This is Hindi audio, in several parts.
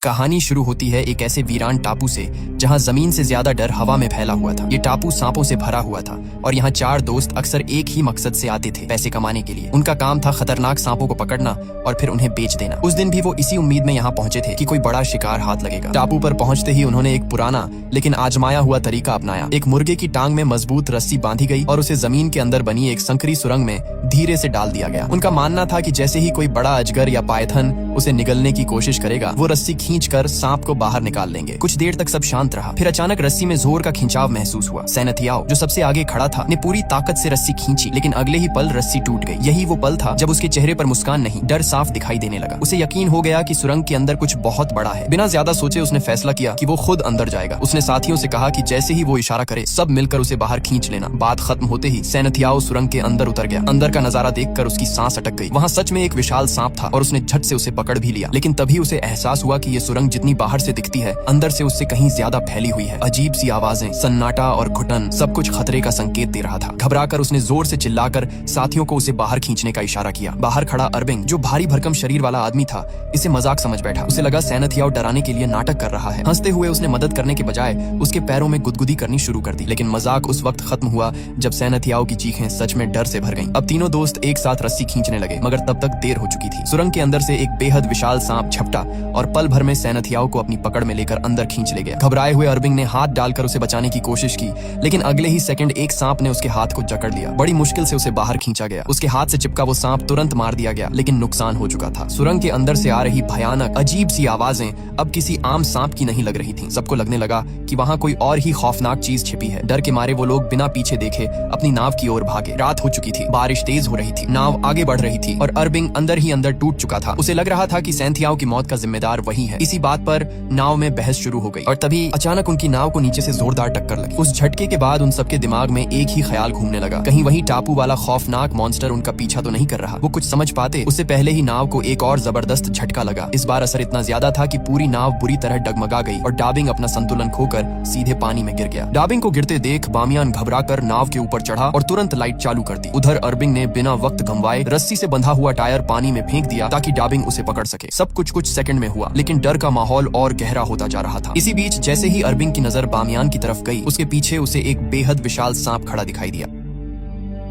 कहानी शुरू होती है एक ऐसे वीरान टापू से जहां जमीन से ज्यादा डर हवा में फैला हुआ था। ये टापू सांपों से भरा हुआ था और यहाँ 4 दोस्त अक्सर एक ही मकसद से आते थे, पैसे कमाने के लिए। उनका काम था खतरनाक सांपों को पकड़ना और फिर उन्हें बेच देना। उस दिन भी वो इसी उम्मीद में यहाँ पहुंचे थे कि कोई बड़ा शिकार हाथ लगेगा। टापू पर पहुंचते ही उन्होंने एक पुराना लेकिन आजमाया हुआ तरीका अपनाया। एक मुर्गे की टांग में मजबूत रस्सी बांधी गई और उसे जमीन के अंदर बनी एक संकरी सुरंग में धीरे से डाल दिया गया। उनका मानना था कि जैसे ही कोई बड़ा अजगर या पायथन उसे निगलने की कोशिश करेगा, वो रस्सी खींचकर सांप को बाहर निकाल लेंगे। कुछ देर तक सब शांत रहा, फिर अचानक रस्सी में जोर का खिंचाव महसूस हुआ। सैनथियाओ, जो सबसे आगे खड़ा था, ने पूरी ताकत से रस्सी खींची, लेकिन अगले ही पल रस्सी टूट गई। यही वो पल था जब उसके चेहरे पर मुस्कान नहीं, डर साफ दिखाई देने लगा। उसे यकीन हो गया कि सुरंग के अंदर कुछ बहुत बड़ा है। बिना ज्यादा सोचे उसने फैसला किया कि वो खुद अंदर जाएगा। उसने साथियों से कहा कि जैसे ही वो इशारा करे, सब मिलकर उसे बाहर खींच लेना। बात खत्म होते ही सैनथियाओ सुरंग के अंदर उतर गया। अंदर का नजारा देखकर उसकी सांस अटक गई। वहाँ सच में एक विशाल सांप था और उसने झट से उसे पकड़ भी लिया। लेकिन तभी उसे एहसास हुआ कि ये सुरंग जितनी बाहर से दिखती है, अंदर से उससे कहीं ज्यादा फैली हुई है। अजीब सी आवाजें, सन्नाटा और घुटन, सब कुछ खतरे का संकेत दे रहा था। घबराकर उसने जोर से चिल्लाकर साथियों को उसे बाहर खींचने का इशारा किया। बाहर खड़ा अरबिंग, जो भारी भरकम शरीर वाला आदमी था, इसे मजाक समझ बैठा। उसे लगा सैनथियाओ डराने के लिए नाटक कर रहा है। हंसते हुए उसने मदद करने के बजाय उसके पैरों में गुदगुदी करनी शुरू कर दी। लेकिन मजाक उस वक्त खत्म हुआ जब सैनथियाओ की चीखें सच में डर से भर गईं। अब तीनों दोस्त एक साथ रस्सी खींचने लगे, मगर तब तक देर हो चुकी थी। सुरंग के अंदर से एक बेहद विशाल सांप झपटा और पल भर में सैनथियाओ को अपनी पकड़ में लेकर अंदर खींच ले गया। घबराए हुए अरबिंग ने हाथ डालकर उसे बचाने की कोशिश की, लेकिन अगले ही सेकंड एक सांप ने उसके हाथ को जकड़ लिया। बड़ी मुश्किल से उसे बाहर खींचा गया। उसके हाथ से चिपका वो सांप तुरंत मार दिया गया, लेकिन नुकसान हो चुका था। सुरंग के अंदर से आ रही भयानक अजीब सी आवाजें अब किसी आम सांप की नहीं लग रही थीं। सबको लगने लगा कि वहाँ कोई और ही खौफनाक चीज छिपी है। डर के मारे वो लोग बिना पीछे देखे अपनी नाव की ओर भागे। रात हो चुकी थी, बारिश तेज हो रही थी, नाव आगे बढ़ रही थी और अरबिंग अंदर ही अंदर टूट चुका था। उसे लग रहा था कि सैनथियाओ की मौत का जिम्मेदार वही है। इसी बात पर नाव में बहस शुरू हो गई और तभी अचानक उनकी नाव को नीचे से जोरदार टक्कर लगी। उस झटके के बाद उन सबके दिमाग में एक ही ख्याल घूमने लगा, कहीं वही टापू वाला खौफनाक मॉन्स्टर उनका पीछा तो नहीं कर रहा। वो कुछ समझ पाते उससे पहले ही नाव को एक और जबरदस्त झटका लगा। इस बार असर इतना ज्यादा था कि पूरी नाव बुरी तरह डगमगा गई और डाबिंग अपना संतुलन खोकर सीधे पानी में गिर गया। डाबिंग को गिरते देख बामियान घबराकर नाव के ऊपर चढ़ा और तुरंत लाइट चालू कर दी। उधर अरबिंग ने बिना वक्त गंवाए रस्सी से बंधा हुआ टायर पानी में फेंक दिया ताकि डाबिंग उसे पकड़ सके। सब कुछ सेकंड में हुआ, लेकिन डर का माहौल और गहरा होता जा रहा था। इसी बीच जैसे ही अरबिंग की नजर बामियान की तरफ गई, उसके पीछे उसे एक बेहद विशाल सांप खड़ा दिखाई दिया।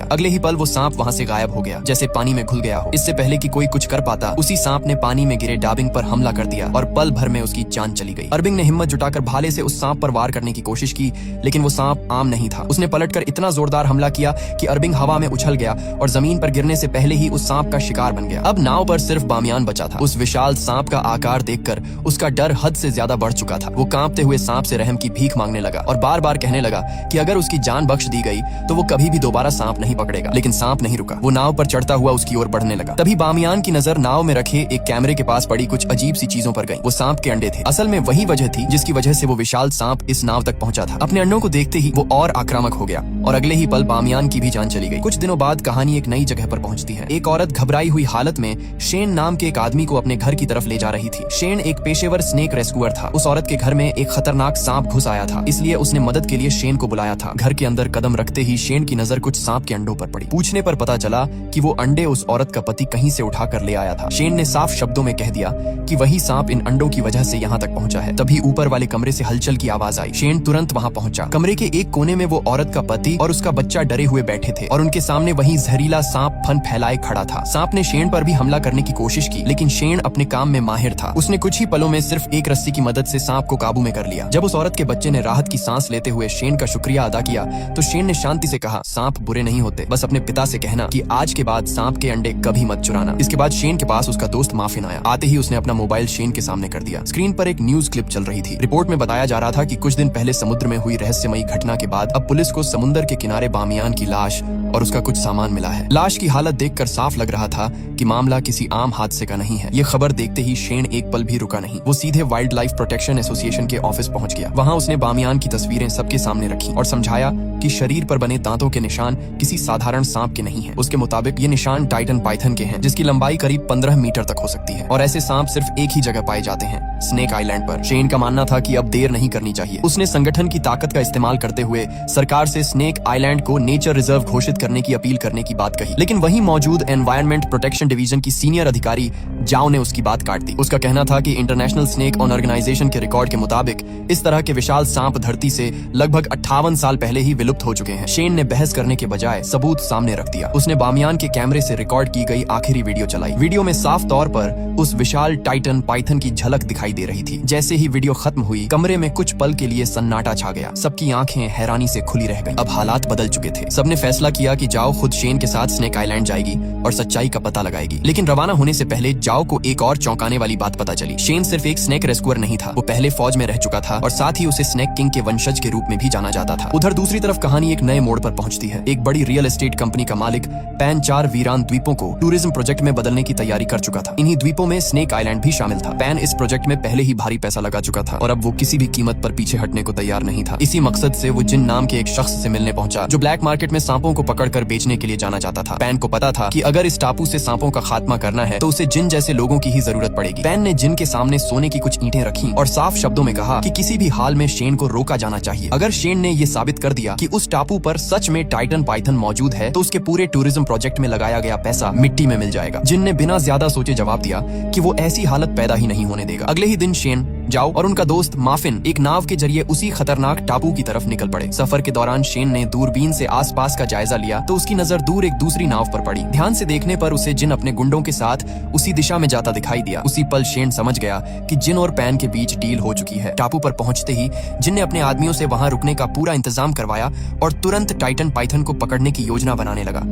अगले ही पल वो सांप वहां से गायब हो गया, जैसे पानी में घुल गया हो। इससे पहले कि कोई कुछ कर पाता, उसी सांप ने पानी में गिरे डाबिंग पर हमला कर दिया और पल भर में उसकी जान चली गई। अरबिंग ने हिम्मत जुटाकर भाले से उस सांप पर वार करने की कोशिश की, लेकिन वो सांप आम नहीं था। उसने पलटकर इतना जोरदार हमला किया कि अरबिंग हवा में उछल गया और जमीन पर गिरने से पहले ही उस सांप का शिकार बन गया। अब नाव पर सिर्फ बामियान बचा था। उस विशाल सांप का आकार देखकर उसका डर हद से ज्यादा बढ़ चुका था। वो कांपते हुए सांप से रहम की भीख मांगने लगा और बार बार कहने लगा कि अगर उसकी जान बख्श दी गई तो वो कभी भी दोबारा सांप नहीं पकड़ेगा। लेकिन सांप नहीं रुका। वो नाव पर चढ़ता हुआ उसकी ओर बढ़ने लगा। तभी बामियान की नजर नाव में रखे एक कैमरे के पास पड़ी कुछ अजीब सी चीजों पर गई। वो सांप के अंडे थे। असल में वही वजह थी जिसकी वजह से वो विशाल सांप इस नाव तक पहुंचा था। अपने अंडों को देखते ही वो और आक्रामक हो गया और अगले ही पल बामियान की भी जान चली गई। कुछ दिनों बाद कहानी एक नई जगह पर पहुंचती है। एक औरत घबराई हुई हालत में शेन नाम के एक आदमी को अपने घर की तरफ ले जा रही थी। शेन एक पेशेवर स्नेक रेस्क्यूअर था। उस औरत के घर में एक खतरनाक सांप घुस आया था, इसलिए उसने मदद के लिए शेन को बुलाया था। घर के अंदर कदम रखते ही शेन की नजर कुछ सांप के अंडों पर पड़ी। पूछने पर पता चला कि वो अंडे उस औरत का पति कहीं से उठा कर ले आया था। शेन ने साफ शब्दों में कह दिया कि वही सांप इन अंडों की वजह से यहाँ तक पहुंचा है। तभी ऊपर वाले कमरे से हलचल की आवाज आई। शेन तुरंत वहाँ पहुंचा। कमरे के एक कोने में वो औरत का पति और उसका बच्चा डरे हुए बैठे थे और उनके सामने वही जहरीला सांप फन फैलाए खड़ा था। सांप ने शेन पर भी हमला करने की कोशिश की, लेकिन शेन अपने काम में माहिर था। उसने कुछ ही पलों में सिर्फ एक रस्सी की मदद से सांप को काबू में कर लिया। जब उस औरत के बच्चे ने राहत की सांस लेते हुए शेन का शुक्रिया अदा किया तो शेन ने शांति से कहा, सांप बुरे नहीं होते, बस अपने पिता से कहना कि आज के बाद सांप के अंडे कभी मत चुराना। इसके बाद शेन के पास उसका दोस्त माफिन आया। आते ही उसने अपना मोबाइल शेन के सामने कर दिया। स्क्रीन पर एक न्यूज क्लिप चल रही थी। रिपोर्ट में बताया जा रहा था कि कुछ दिन पहले समुद्र में हुई रहस्यमयी घटना के बाद अब पुलिस को समुद्र के किनारे बामियान की लाश और उसका कुछ सामान मिला है। लाश की हालत देखकर साफ लग रहा था कि मामला किसी आम हादसे का नहीं है। ये खबर देखते ही शेन एक पल भी रुका नहीं। वो सीधे वाइल्ड लाइफ प्रोटेक्शन एसोसिएशन के ऑफिस पहुंच गया। वहाँ उसने बामियान की तस्वीरें सबके सामने रखी और समझाया कि शरीर पर बने दांतों के निशान किसी साधारण सांप के नहीं है। उसके मुताबिक ये निशान टाइटन पाइथन के हैं, जिसकी लंबाई करीब 15 मीटर तक हो सकती है और ऐसे सांप सिर्फ एक ही जगह पाए जाते हैं, स्नेक आइलैंड पर। शेन का मानना था कि अब देर नहीं करनी चाहिए। उसने संगठन की ताकत का इस्तेमाल करते हुए सरकार से स्नेक आइलैंड को नेचर रिजर्व घोषित करने की अपील करने की बात कही, लेकिन वहीं मौजूद एनवायरमेंट प्रोटेक्शन डिवीजन की सीनियर अधिकारी जाओ ने उसकी बात काट दी। उसका कहना था कि इंटरनेशनल स्नेक ऑन ऑर्गेनाइजेशन के रिकॉर्ड के मुताबिक इस तरह के विशाल सांप धरती से लगभग 58 साल पहले ही विलुप्त हो चुके हैं। शेन ने बहस करने के बजाय सबूत सामने रख दिया। उसने बामियान के कैमरे से रिकॉर्ड की गई आखिरी वीडियो चलाई। वीडियो में साफ तौर पर उस विशाल टाइटन पाइथन की झलक दिखाई दे रही थी। जैसे ही वीडियो खत्म हुई, कमरे में कुछ पल के लिए सन्नाटा छा गया। सबकी आंखें हैरानी से खुली रह गईं। अब हालात बदल चुके थे। सबने फैसला किया कि जाओ खुद शेन के साथ स्नेक आइलैंड जाएगी और सच्चाई का पता लगाएगी। लेकिन रवाना होने से पहले जाओ को एक और चौंकाने वाली बात पता चली। शेन सिर्फ एक स्नेक रेस्क्यूअर नहीं था, वो पहले फौज में रह चुका था और साथ ही उसे स्नेक किंग के वंशज के रूप में भी जाना जाता था। उधर दूसरी तरफ कहानी एक नए मोड़ पर पहुंचती है। एक बड़ी रियल एस्टेट कंपनी का मालिक पैन 4 वीरान द्वीपों को टूरिज्म प्रोजेक्ट में बदलने की तैयारी कर चुका था। इन्हीं द्वीपों में स्नेक आइलैंड भी शामिल था। पैन इस प्रोजेक्ट में पहले ही भारी पैसा लगा चुका था और अब वो किसी भी कीमत पर पीछे हटने को तैयार नहीं था। इसी मकसद से वो जिन नाम के एक शख्स से मिलने पहुंचा, जो ब्लैक मार्केट में सांपों को पकड़कर बेचने के लिए जाना जाता था। पैन को पता था कि अगर इस टापू से सांपों का खात्मा करना है तो उसे जिन जैसे लोगों की ही जरूरत पड़ेगी। पैन ने जिन के सामने सोने की कुछ ईंटें रखी और साफ शब्दों में कहा कि किसी भी हाल में शेन को रोका जाना चाहिए। अगर शेन ने ये साबित कर दिया कि उस टापू पर सच में टाइटन पाइथन मौजूद है तो उसके पूरे टूरिज्म प्रोजेक्ट में लगाया गया पैसा मिट्टी में मिल जाएगा। जिन ने बिना ज्यादा सोचे जवाब दिया कि वो ऐसी हालत पैदा ही नहीं होने देगा। अगले ही दिन शेन, जाओ और उनका दोस्त माफिन एक नाव के जरिए उसी खतरनाक टापू की तरफ निकल पड़े। सफर के दौरान शेन ने दूरबीन से आसपास का जायजा लिया तो उसकी नजर दूर एक दूसरी नाव पर पड़ी। ध्यान से देखने पर उसे जिन अपने गुंडों के साथ उसी दिशा में जाता दिखाई दिया। उसी पल शेन समझ गया कि जिन और पैन के बीच डील हो चुकी है। टापू पर पहुंचते ही जिन ने अपने आदमियों से वहां रुकने का पूरा इंतजाम करवाया और तुरंत टाइटन पाइथन को पकड़ने की योजना बनाने लगा।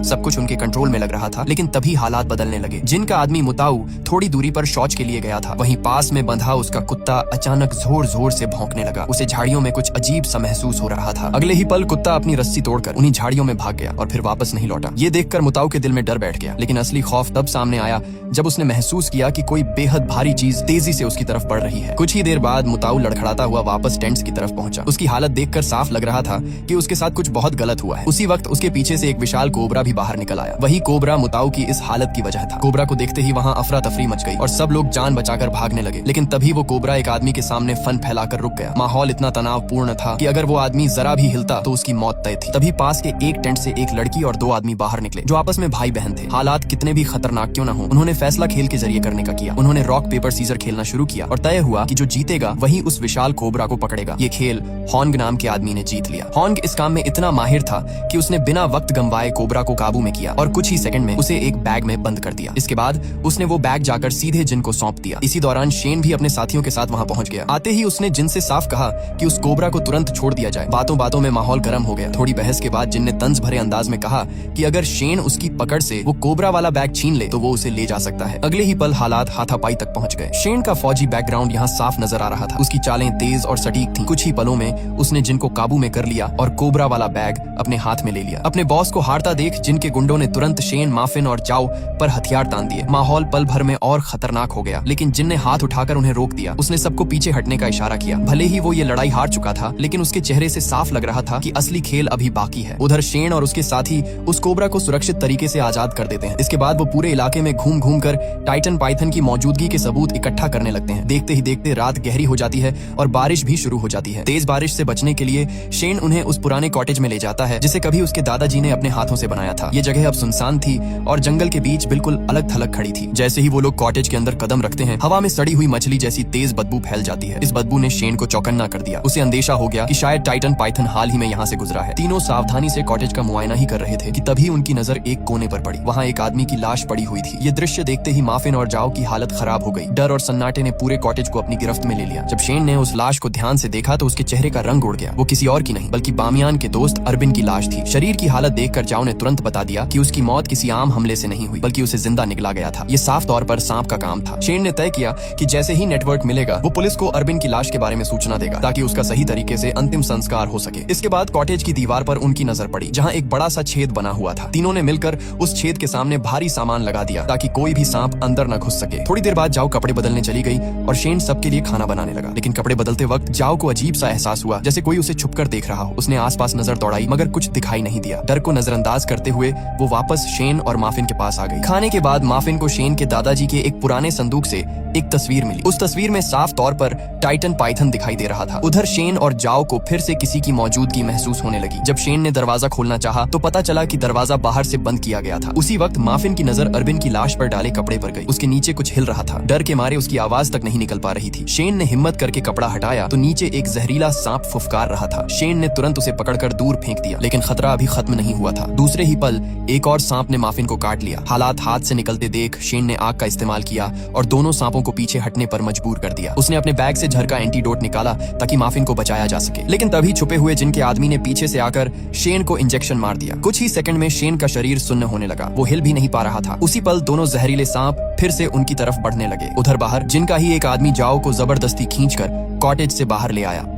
सब कुछ उनके कंट्रोल में लग रहा था, लेकिन तभी हालात बदलने लगे। जिनका आदमी मुताऊ थोड़ी दूरी पर शौच के लिए गया था, वहीं पास में बंधा उसका कुत्ता अचानक जोर जोर से भौंकने लगा। उसे झाड़ियों में कुछ अजीब सा महसूस हो रहा था। अगले ही पल कुत्ता अपनी रस्सी तोड़कर उन्हीं झाड़ियों में भाग गया और फिर वापस नहीं लौटा। ये देखकर मुताऊ के दिल में डर बैठ गया, लेकिन असली खौफ तब सामने आया जब उसने महसूस किया कि कोई बेहद भारी चीज तेजी से उसकी तरफ बढ़ रही है। कुछ ही देर बाद मुताऊ लड़खड़ाता हुआ वापस टेंट्स की तरफ पहुंचा। उसकी हालत देखकर साफ लग रहा था कि उसके साथ कुछ बहुत गलत हुआ है। उसी वक्त उसके पीछे से एक विशाल कोबरा भी बाहर निकल आया। वही कोबरा मुताऊ की इस हालत की वजह था। कोबरा को देखते ही वहां अफरा तफरी मच गई और सब लोग जान बचाकर भागने लगे, लेकिन तभी वो कोबरा एक आदमी के सामने फन फैलाकर रुक गया। माहौल इतना तनावपूर्ण था कि अगर वो आदमी जरा भी हिलता तो उसकी मौत तय थी। तभी पास के एक टेंट से एक लड़की और 2 आदमी बाहर निकले जो आपस में भाई बहन थे। हालात कितने भी खतरनाक क्यों न हो, उन्होंने फैसला खेल के जरिए करने का किया। उन्होंने रॉक पेपर सीजर खेलना शुरू किया और तय हुआ कि जो जीतेगा वही उस विशाल कोबरा को पकड़ेगा। ये खेल हॉन्ग नाम के आदमी ने जीत लिया। हॉन्ग इस काम में इतना माहिर था कि उसने बिना वक्त गंवाए कोबरा को काबू में किया और कुछ ही सेकंड में उसे एक बैग में बंद कर दिया। इसके बाद उसने वो बैग जाकर सीधे जिन को सौंप दिया। इसी दौरान शेन भी अपने साथियों के साथ वहां पहुंच गया। आते ही उसने जिन से साफ कहा कि उस कोबरा को तुरंत छोड़ दिया जाए। बातों बातों में माहौल गर्म हो गया। थोड़ी बहस के बाद जिन ने तंज भरे अंदाज में कहा कि अगर शेन उसकी पकड़ से वो कोबरा वाला बैग छीन ले तो वो उसे ले जा सकता है। अगले ही पल हालात हाथापाई तक पहुंच गए। शेन का फौजी बैकग्राउंड यहाँ साफ नजर आ रहा था। उसकी चालें तेज और सटीक थीं। कुछ ही पलों में उसने जिन को काबू में कर लिया और कोबरा वाला बैग अपने हाथ में ले लिया। अपने बॉस को हारता देख जिन के गुंडों ने तुरंत शेन, माफिन और जाओ पर हथियार तान दिए। माहौल पल भर में और खतरनाक हो गया, लेकिन जिन ने हाथ उठाकर उन्हें रोक दिया। उसने सबको पीछे हटने का इशारा किया। भले ही वो ये लड़ाई हार चुका था, लेकिन उसके चेहरे से साफ लग रहा था कि असली खेल अभी बाकी है। उधर शेन और उसके साथी उस कोबरा को सुरक्षित तरीके से आजाद कर देते हैं। इसके बाद वो पूरे इलाके में घूम घूम कर टाइटन पाइथन की मौजूदगी के सबूत इकट्ठा करने लगते हैं। देखते ही देखते रात गहरी हो जाती है और बारिश भी शुरू हो जाती है। तेज बारिश से बचने के लिए शेन उन्हें उस पुराने कॉटेज में ले जाता है जिसे कभी उसके दादाजी ने अपने हाथों से बनाया था। ये जगह अब सुनसान थी और जंगल के बीच बिल्कुल अलग थलग खड़ी थी। जैसे ही वो लोग कॉटेज के अंदर कदम रखते हैं, हवा में सड़ी हुई मछली जैसी तेज बदबू फैल जाती है। इस बदबू ने शेन को चौकन्ना कर दिया। उसे अंदेशा हो गया कि शायद टाइटन पाइथन हाल ही में यहाँ से गुजरा है। तीनों सावधानी से कॉटेज का मुआयना ही कर रहे थे कि तभी उनकी नजर एक कोने पर पड़ी। वहाँ एक आदमी की लाश पड़ी हुई थी। ये दृश्य देखते ही माफिन और जाओ की हालत खराब हो गई। डर और सन्नाटे ने पूरे कॉटेज को अपनी गिरफ्त में ले लिया। जब शेन ने उस लाश को ध्यान से देखा तो उसके चेहरे का रंग उड़ गया। वो किसी और की नहीं बल्कि बामियान के दोस्त अरबिन की लाश थी। शरीर की हालत देखकर जाओ ने तुरंत बता दिया कि उसकी मौत किसी आम हमले से नहीं हुई बल्कि उसे जिंदा निकला गया था। ये साफ तौर पर सांप का काम था। शेन ने तय किया कि जैसे ही नेटवर्क मिलेगा वो पुलिस को अरबिन की लाश के बारे में सूचना देगा ताकि उसका सही तरीके से अंतिम संस्कार हो सके। इसके बाद कॉटेज की दीवार पर उनकी नजर पड़ी जहाँ एक बड़ा सा छेद बना हुआ था। तीनों ने मिलकर उस छेद के सामने भारी सामान लगा दिया ताकि कोई भी सांप अंदर न घुस सके। थोड़ी देर बाद जाओ कपड़े बदलने चली गई और शेन सबके लिए खाना बनाने लगा। लेकिन कपड़े बदलते वक्त जाओ को अजीब सा एहसास हुआ जैसे कोई उसे छुपकर देख रहा हो। उसने आसपास नजर दौड़ाई मगर कुछ दिखाई नहीं दिया। डर को नजरअंदाज करते हुए वो वापस शेन और माफिन के पास आ गई। खाने के बाद माफिन को शेन के दादाजी के एक पुराने संदूक से एक तस्वीर मिली। उस तस्वीर में साफ तौर पर टाइटन पाइथन दिखाई दे रहा था। उधर शेन और जाओ को फिर से किसी की मौजूदगी महसूस होने लगी। जब शेन ने दरवाजा खोलना चाहा तो पता चला कि दरवाजा बाहर से बंद किया गया था। उसी वक्त माफिन की नजर अरबिन की लाश पर डाले कपड़े पर गई। उसके नीचे कुछ हिल रहा था। डर के मारे उसकी आवाज तक नहीं निकल पा रही थी। शेन ने हिम्मत करके कपड़ा हटाया तो नीचे एक जहरीला सांप फुफकार रहा था। शेन ने तुरंत उसे पकड़कर दूर फेंक दिया लेकिन खतरा अभी खत्म नहीं हुआ था। दूसरे ही पल एक और सांप ने माफिन को काट लिया। हालात हाथ से निकलते देख शेन ने आग का इस्तेमाल किया और दोनों सांपों को पीछे हटने पर मजबूर कर दिया। उसने अपने बैग से जहर का एंटीडोट निकाला ताकि माफिन को बचाया जा सके। लेकिन तभी छुपे हुए जिन के आदमी ने पीछे से आकर शेन को इंजेक्शन मार दिया। कुछ ही सेकंड में शेन का शरीर सुन्न होने लगा। वो हिल भी नहीं पा रहा था। उसी पल दोनों जहरीले सांप फिर से उनकी तरफ बढ़ने लगे। उधर बाहर जिनका ही एक आदमी जाओ को जबरदस्ती खींचकर कॉटेज से बाहर ले आया।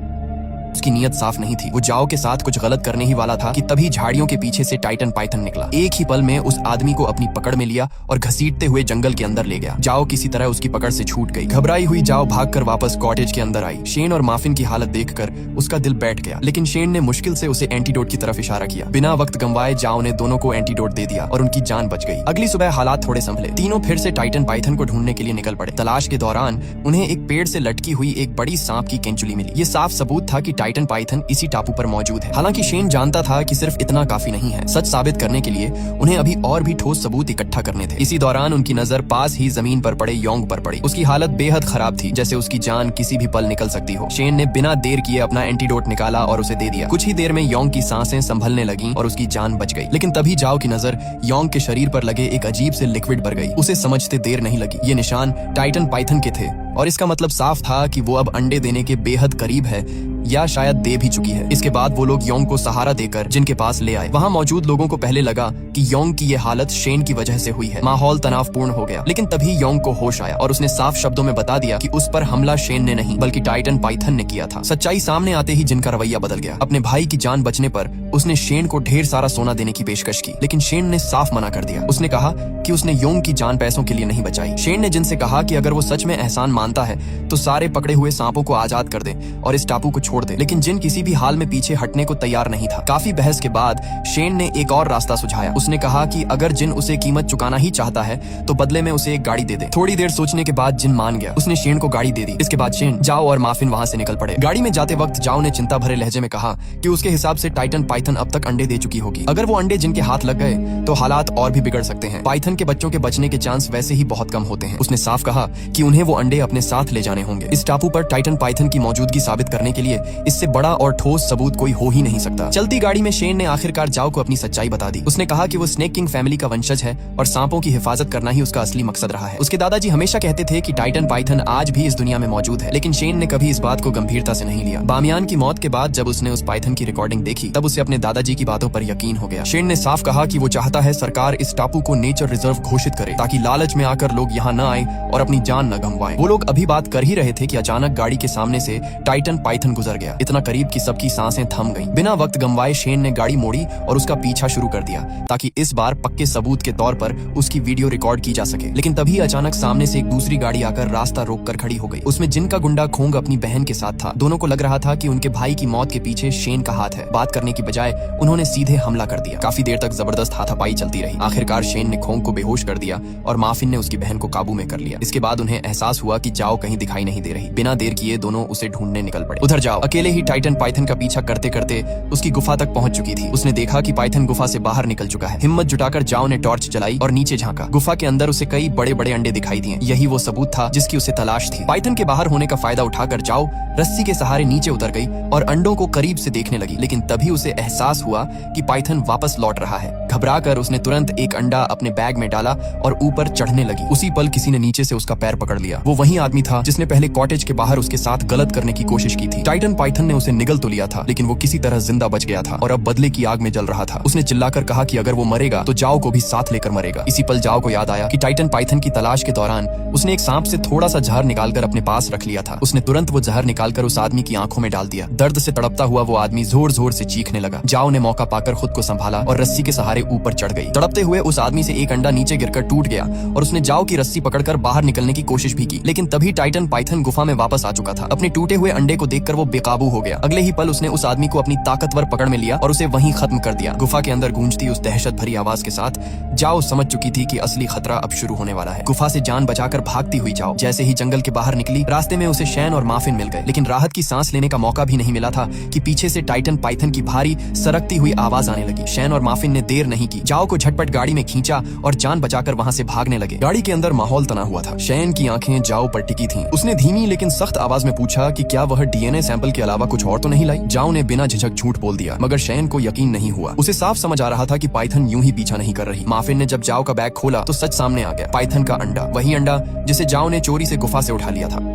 उसकी नीयत साफ नहीं थी। वो जाओ के साथ कुछ गलत करने ही वाला था कि तभी झाड़ियों के पीछे से टाइटन पाइथन निकला। एक ही पल में उस आदमी को अपनी पकड़ में लिया और घसीटते हुए जंगल के अंदर ले गया। जाओ किसी तरह उसकी पकड़ से छूट गई। घबराई हुई जाओ भागकर वापस कॉटेज के अंदर आई। शेन और माफिन की हालत देखकर उसका दिल बैठ गया लेकिन शेन ने मुश्किल से उसे एंटीडोट की तरफ इशारा किया। बिना वक्त गंवाए जाओ ने दोनों को एंटीडोट दे दिया और उनकी जान बच गई। अगली सुबह हालात थोड़े संभले। तीनों फिर से टाइटन पाइथन को ढूंढने के लिए निकल पड़े। तलाश के दौरान उन्हें एक पेड़ से लटकी हुई एक बड़ी सांप की केंचुली मिली। ये साफ सबूत था कि टाइटन पाइथन इसी टापू पर मौजूद है। हालांकि शेन जानता था कि सिर्फ इतना काफी नहीं है। सच साबित करने के लिए उन्हें अभी और भी ठोस सबूत इकट्ठा करने थे। इसी दौरान उनकी नजर पास ही जमीन पर पड़े योंग पर पड़ी। उसकी हालत बेहद खराब थी जैसे उसकी जान किसी भी पल निकल सकती हो। शेन ने बिना देर किए अपना एंटीडोट निकाला और उसे दे दिया। कुछ ही देर में योंग की सांसें संभलने लगीं और उसकी जान बच गई। लेकिन तभी जाओ की नजर योंग के शरीर पर लगे एक अजीब से लिक्विड पर गई। उसे समझते देर नहीं लगी। ये निशान टाइटन पाइथन के थे और इसका मतलब साफ था कि वो अब अंडे देने के बेहद करीब है या शायद दे भी चुकी है। इसके बाद वो लोग योंग को सहारा देकर जिनके पास ले आए। वहाँ मौजूद लोगों को पहले लगा कि योंग की ये हालत शेन की वजह से हुई है। माहौल तनावपूर्ण हो गया लेकिन तभी योंग को होश आया और उसने साफ शब्दों में बता दिया कि उस पर हमला शेन ने नहीं बल्कि टाइटन पाइथन ने किया था। सच्चाई सामने आते ही जिनका रवैया बदल गया। अपने भाई की जान बचने पर उसने शेन को ढेर सारा सोना देने की पेशकश की लेकिन शेन ने साफ मना कर दिया। उसने कहा कि उसने योंग की जान पैसों के लिए नहीं बचाई। शेन ने जिनसे कहा कि अगर वो सच में एहसान मानता है तो सारे पकड़े हुए सांपों को आजाद कर दे और इस टापू को छोड़ दे। लेकिन जिन किसी भी हाल में पीछे हटने को तैयार नहीं था। काफी बहस के बाद शेन ने एक और रास्ता सुझाया। उसने कहा कि अगर जिन उसे कीमत चुकाना ही चाहता है तो बदले में उसे एक गाड़ी दे दे। थोड़ी देर सोचने के बाद जिन मान गया। उसने शेन को गाड़ी दे दी। इसके बाद शेन, जाओ और माफिन वहाँ से निकल पड़े। गाड़ी में जाते वक्त जाओ ने चिंता भरे लहजे में कहा कि उसके हिसाब से टाइटन पाइथन अब तक अंडे दे चुकी होगी। अगर वो अंडे जिनके हाथ लग गए तो हालात और भी बिगड़ सकते हैं। पाइथन के बच्चों के बचने के चांस वैसे ही बहुत कम होते हैं। उसने साफ कहा कि उन्हें वो अंडे अपने साथ ले जाने होंगे। इस टापू पर टाइटन पाइथन की मौजूदगी साबित करने के लिए इससे बड़ा और ठोस सबूत कोई हो ही नहीं सकता। चलती गाड़ी में शेन ने आखिरकार जाओ को अपनी सच्चाई बता दी। उसने कहा कि वो स्नेक किंग फैमिली का वंशज है और सांपों की हिफाजत करना ही उसका असली मकसद रहा है। उसके दादाजी हमेशा कहते थे कि टाइटन पाइथन आज भी इस दुनिया में मौजूद है लेकिन शेन ने कभी इस बात को गंभीरता से नहीं लिया। बामियान की मौत के बाद जब उसने उस पाइथन की रिकॉर्डिंग देखी तब उसे अपने दादाजी की बातों पर यकीन हो गया। शेन ने साफ कहा कि वो चाहता है सरकार इस टापू को नेचर रिजर्व घोषित करे ताकि लालच में आकर लोग यहाँ न आए और अपनी जान न गंवाएं। वो लोग अभी बात कर ही रहे थे कि अचानक गाड़ी के सामने से टाइटन पाइथन गुजर गया। इतना करीब कि सबकी सांसें थम गईं। बिना वक्त गंवाए शेन ने गाड़ी मोड़ी और उसका पीछा शुरू कर दिया ताकि इस बार पक्के सबूत के तौर पर उसकी वीडियो रिकॉर्ड की जा सके। लेकिन तभी अचानक सामने से एक दूसरी गाड़ी आकर रास्ता रोककर खड़ी हो गई। उसमें जिनका गुंडा खोंग अपनी बहन के साथ था। दोनों को लग रहा था कि उनके भाई की मौत के पीछे शेन का हाथ है। बात करने की बजाय उन्होंने सीधे हमला कर दिया। काफी देर तक जबरदस्त हाथापाई चलती रही। आखिरकार शेन ने खोंग को बेहोश कर दिया और माफिन ने उसकी बहन को काबू में कर लिया। इसके बाद उन्हें एहसास हुआ कि जाओ कहीं दिखाई नहीं दे रही। बिना देर किए दोनों उसे ढूंढने निकल पड़े। उधर जाओ अकेले ही टाइटन पाइथन का पीछा करते करते उसकी गुफा तक पहुंच चुकी थी। उसने देखा कि पाइथन गुफा से बाहर निकल चुका है। हिम्मत जुटाकर जाओ ने टॉर्च जलाई और नीचे झांका। गुफा के अंदर उसे कई बड़े बड़े अंडे दिखाई दिए। यही वो सबूत था जिसकी उसे तलाश थी। पाइथन के बाहर होने का फायदा उठाकर जाओ रस्सी के सहारे नीचे उतर गई और अंडों को करीब से देखने लगी। लेकिन तभी उसे एहसास हुआ कि पाइथन वापस लौट रहा है। घबराकर उसने तुरंत एक अंडा अपने बैग में डाला और ऊपर चढ़ने लगी। उसी पल किसी ने नीचे से उसका पैर पकड़ लिया। वो वही आदमी था जिसने पहले कॉटेज के बाहर उसके साथ गलत करने की कोशिश की थी। टाइटन टाइटन पाइथन ने उसे निगल तो लिया था, लेकिन वो किसी तरह जिंदा बच गया था और अब बदले की आग में जल रहा था। उसने चिल्लाकर कहा कि अगर वो मरेगा तो जाओ को भी साथ लेकर मरेगा। इसी पल जाओ को याद आया कि टाइटन पाइथन की तलाश के दौरान उसने एक सांप से थोड़ा सा जहर निकालकर अपने पास रख लिया था। उसने तुरंत वो जहर निकालकर उस आदमी की आंखों में डाल दिया। दर्द से तड़पता हुआ वो आदमी जोर जोर से चीखने लगा। जाओ ने मौका पाकर खुद को संभाला और रस्सी के सहारे ऊपर चढ़ गई। तड़पते हुए उस आदमी से एक अंडा नीचे गिरकर टूट गया और उसने जाओ की रस्सी पकड़कर बाहर निकलने की कोशिश भी की, लेकिन तभी टाइटन पाइथन गुफा में वापस आ चुका था। अपने टूटे हुए अंडे को देखकर वो बेकाबू हो गया। अगले ही पल उसने उस आदमी को अपनी ताकतवर पकड़ में लिया और उसे वहीं खत्म कर दिया। गुफा के अंदर गूंजती उस दहशत भरी आवाज के साथ जाओ समझ चुकी थी कि असली खतरा अब शुरू होने वाला है। गुफा से जान बचाकर भागती हुई जाओ जैसे ही जंगल के बाहर निकली, रास्ते में उसे शैन और माफिन मिल गए, लेकिन राहत की सांस लेने का मौका भी नहीं मिला था कि पीछे से टाइटन पाइथन की भारी सरकती हुई आवाज आने लगी। शैन और माफिन ने देर नहीं की, जाओ को झटपट गाड़ी में खींचा और जान बचाकर वहां से भागने लगे। गाड़ी के अंदर माहौल तना हुआ था। शैन की आंखें जाओ पर टिकी थीं। उसने धीमी लेकिन सख्त आवाज में पूछा कि क्या वह डीएनए सैंपल के अलावा कुछ और तो नहीं लाई। जाओ ने बिना झिझक झूठ बोल दिया, मगर शैन को यकीन नहीं हुआ। उसे साफ समझ आ रहा था कि पाइथन यूं ही पीछा नहीं कर रही। माफिन ने जब जाओ का बैग खोला तो सच सामने आ गया, पाइथन का अंडा, वही अंडा जिसे जाओ ने चोरी से गुफा से उठा लिया था।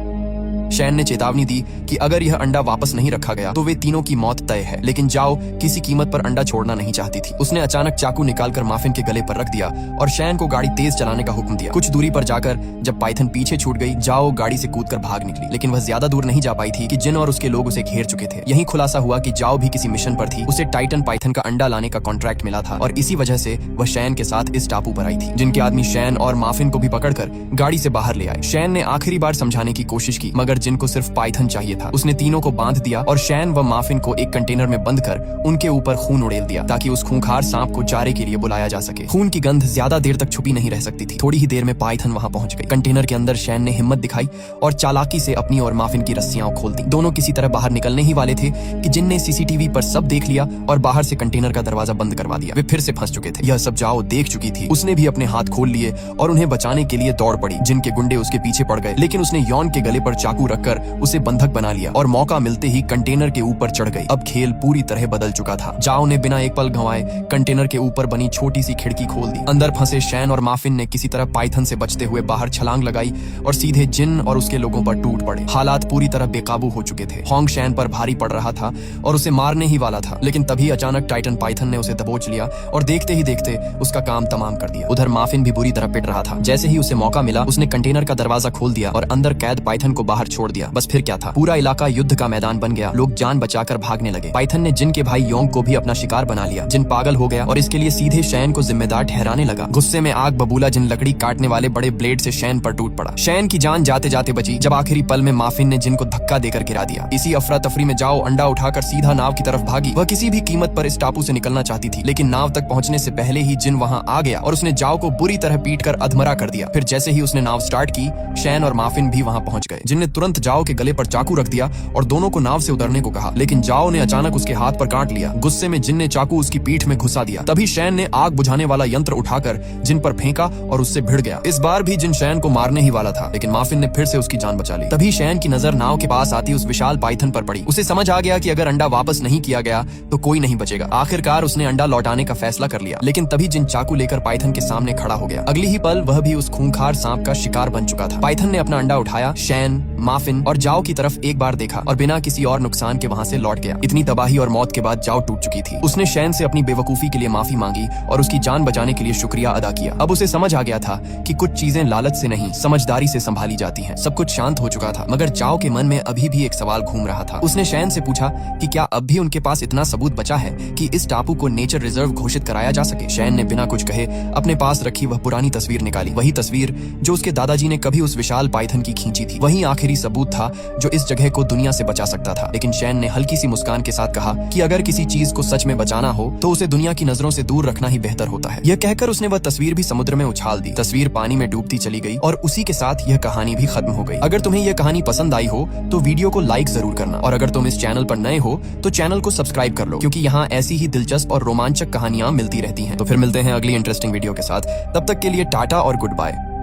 शैन ने चेतावनी दी कि अगर यह अंडा वापस नहीं रखा गया तो वे तीनों की मौत तय है, लेकिन जाओ किसी कीमत पर अंडा छोड़ना नहीं चाहती थी। उसने अचानक चाकू निकालकर माफिन के गले पर रख दिया और शैन को गाड़ी तेज चलाने का हुक्म दिया। कुछ दूरी पर जाकर जब पाइथन पीछे छूट गई, जाओ गाड़ी से कूदकर भाग निकली, लेकिन वह ज्यादा दूर नहीं जा पाई थी कि जिन और उसके लोग उसे घेर चुके थे। यही खुलासा हुआ कि जाओ भी किसी मिशन पर थी। उसे टाइटन पाइथन का अंडा लाने का कॉन्ट्रैक्ट मिला था और इसी वजह से वह शैन के साथ इस टापू पर आई थी, जिनके आदमी शैन और माफिन को भी पकड़कर गाड़ी से बाहर ले आए। शैन ने आखिरी बार समझाने की कोशिश की, मगर जिनको सिर्फ पाइथन चाहिए था। उसने तीनों को बांध दिया और शैन व माफिन को एक कंटेनर में बंद कर उनके ऊपर खून उड़ेल दिया ताकि उस खूंखार सांप को चारे के लिए बुलाया जा सके। खून की गंध ज्यादा देर तक छुपी नहीं रह सकती थी। थोड़ी ही देर में पाइथन वहां पहुंच गई। कंटेनर के अंदर शैन ने हिम्मत दिखाई और चालाकी से अपनी और माफिन की रस्सियां खोल दी। दोनों किसी तरह बाहर निकलने ही वाले थे कि जिन ने सीसीटीवी पर सब देख लिया और बाहर से कंटेनर का दरवाजा बंद करवा दिया। वे फिर से फंस चुके थे। यह सब जाओ देख चुकी थी। उसने भी अपने हाथ खोल लिए और उन्हें बचाने के लिए दौड़ पड़ी। जिनके गुंडे उसके पीछे पड़ गए, लेकिन उसने यौन के गले पर चाकू रखकर उसे बंधक बना लिया और मौका मिलते ही कंटेनर के ऊपर चढ़ गई। अब खेल पूरी तरह बदल चुका था। जाओ ने बिना एक पल गंवाए कंटेनर के ऊपर बनी छोटी सी खिड़की खोल दी। अंदर फंसे शैन और माफिन ने किसी तरह पाइथन से बचते हुए बाहर छलांग लगाई और सीधे जिन और उसके लोगों पर टूट पड़े। हालात पूरी तरह बेकाबू हो चुके थे। होंग शैन पर भारी पड़ रहा था और उसे मारने ही वाला था, लेकिन तभी अचानक टाइटन पाइथन ने उसे दबोच लिया और देखते ही देखते उसका काम तमाम कर दिया। उधर माफिन भी बुरी तरह पिट रहा था। जैसे ही उसे मौका मिला, उसने कंटेनर का दरवाजा खोल दिया और अंदर कैद पाइथन को बाहर छोड़ दिया। बस फिर क्या था, पूरा इलाका युद्ध का मैदान बन गया। लोग जान बचाकर भागने लगे। पाइथन ने जिन के भाई योंग को भी अपना शिकार बना लिया। जिन पागल हो गया और इसके लिए सीधे शैन को जिम्मेदार ठहराने लगा। गुस्से में आग बबूला जिन लकड़ी काटने वाले बड़े ब्लेड से शैन पर टूट पड़ा। शैन की जान जाते जाते बची जब आखिरी पल में माफिन ने जिन को धक्का देकर गिरा दिया। इसी अफरा तफरी में जाओ अंडा उठाकर सीधा नाव की तरफ भागी। वह किसी भी कीमत पर इस टापू से निकलना चाहती थी, लेकिन नाव तक पहुंचने से पहले ही जिन वहां आ गया और उसने जाओ को बुरी तरह पीट कर अधमरा कर दिया। फिर जैसे ही उसने नाव स्टार्ट की, शैन और माफिन भी वहां पहुंच गए। जिन ने तुरंत जाओ के गले पर चाकू रख दिया और दोनों को नाव से उतरने को कहा, लेकिन जाओ ने अचानक उसके हाथ पर काट लिया। गुस्से में जिन ने चाकू उसकी पीठ में घुसा दिया। तभी शैन ने आग बुझाने वाला यंत्र उठाकर जिन पर फेंका और उससे भिड़ गया। इस बार भी जिन शैन को मारने ही वाला था, लेकिन माफिन ने फिर से उसकी जान बचा ली। तभी शैन की नजर नाव के पास आती उस विशाल पाइथन पर पड़ी। उसे समझ आ गया कि अगर अंडा वापस नहीं किया गया तो कोई नहीं बचेगा। आखिरकार उसने अंडा लौटाने का फैसला कर लिया, लेकिन तभी जिन चाकू लेकर पाइथन के सामने खड़ा हो गया। अगली ही पल वह भी उस खूंखार सांप का शिकार बन चुका था। पाइथन ने अपना अंडा उठाया, शैन, माफिन और जाओ की तरफ एक बार देखा और बिना किसी और नुकसान के वहां से लौट गया। इतनी तबाही और मौत के बाद जाओ टूट चुकी थी। उसने शैन से अपनी बेवकूफी के लिए माफी मांगी और उसकी जान बचाने के लिए शुक्रिया अदा किया। अब उसे समझ आ गया था कि कुछ चीजें लालच से नहीं, समझदारी से संभाली जाती हैं। सब कुछ शांत हो चुका था, मगर जाओ के मन में अभी भी एक सवाल घूम रहा था। उसने शैन से पूछा कि क्या अब भी उनके पास इतना सबूत बचा है कि इस टापू को नेचर रिजर्व घोषित कराया जा सके। शैन ने बिना कुछ कहे अपने पास रखी वह पुरानी तस्वीर निकाली। वही तस्वीर जो उसके दादाजी ने कभी उस विशाल पाइथन की खींची थी। वही आखिरी सबूत था जो इस जगह को दुनिया से बचा सकता था। लेकिन शैन ने हल्की सी मुस्कान के साथ कहा कि अगर किसी चीज को सच में बचाना हो तो उसे दुनिया की नजरों से दूर रखना ही बेहतर होता है। यह कहकर उसने वह तस्वीर भी समुद्र में उछाल दी। तस्वीर पानी में डूबती चली गई और उसी के साथ यह कहानी भी खत्म हो गई। अगर तुम्हें यह कहानी पसंद आई हो तो वीडियो को लाइक जरूर करना, और अगर तुम इस चैनल पर नए हो तो चैनल को सब्सक्राइब कर लो, क्योंकि यहाँ ऐसी ही दिलचस्प और रोमांचक कहानियां मिलती रहती हैं। तो फिर मिलते हैं अगली इंटरेस्टिंग वीडियो के साथ। तब तक के लिए टाटा और गुड बाय।